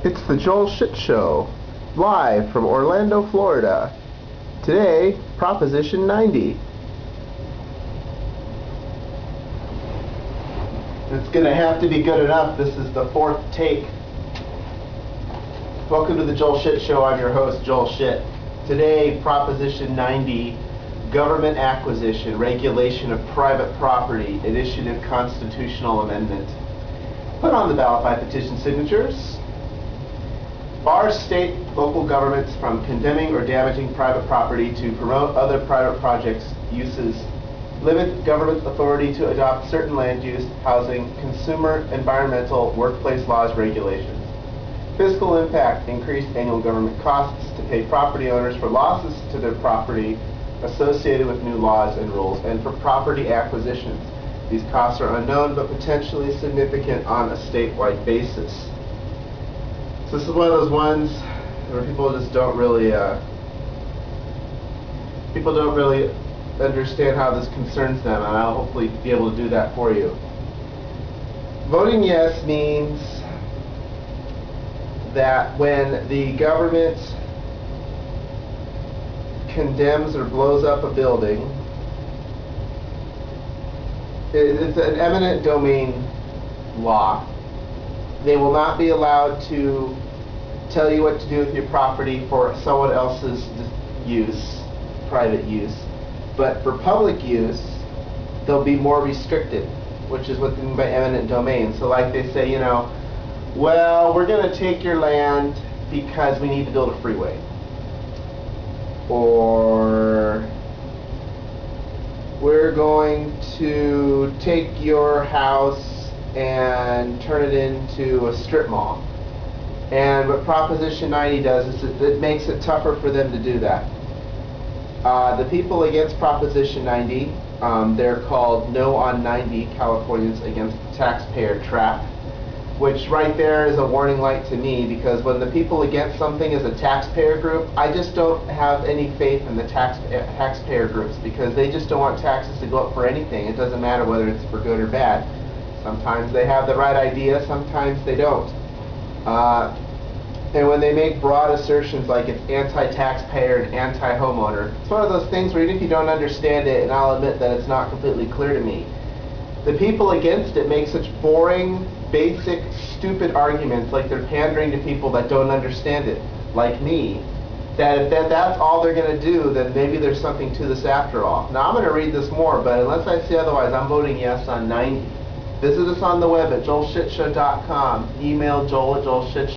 It's the Joel Shit Show, live from Orlando, Florida. Today, Proposition 90. It's gonna have to be good enough. This is the fourth take. Welcome to the Joel Shit Show. I'm your host, Joel Shit. Today, Proposition 90, Government Acquisition, Regulation of Private Property, Initiative Constitutional Amendment. Put on the ballot by petition signatures. Bars state local governments from condemning or damaging private property to promote other private projects, uses, limit government authority to adopt certain land use, housing, consumer, environmental, workplace laws, regulations. Fiscal impact, increased annual government costs to pay property owners for losses to their property associated with new laws and rules, and for property acquisitions. These costs are unknown but potentially significant on a statewide basis. So this is one of those ones where people just don't really understand how this concerns them, and I'll hopefully be able to do that for you. Voting yes means that when the government condemns or blows up a building, it's an eminent domain law. They will not be allowed to tell you what to do with your property for someone else's use, private use. But for public use, they'll be more restricted, which is what they mean by eminent domain. So like they say, well, we're going to take your land because we need to build a freeway. Or we're going to take your house and turn it into a strip mall. And what Proposition 90 does is it makes it tougher for them to do that. The people against Proposition 90, they're called No on 90, Californians Against the Taxpayer Trap, which right there is a warning light to me, because when the people against something is a taxpayer group, I just don't have any faith in the taxpayer groups, because they just don't want taxes to go up for anything. It doesn't matter whether it's for good or bad. Sometimes they have the right idea, sometimes they don't. And when they make broad assertions like it's anti-taxpayer and anti-homeowner, it's one of those things where even if you don't understand it, and I'll admit that it's not completely clear to me, the people against it make such boring, basic, stupid arguments, like they're pandering to people that don't understand it, like me, that if that's all they're going to do, then maybe there's something to this after all. Now, I'm going to read this more, but unless I say otherwise, I'm voting yes on 90. Visit us on the web at joelshitshow.com. Email joel@joelshitshow.com.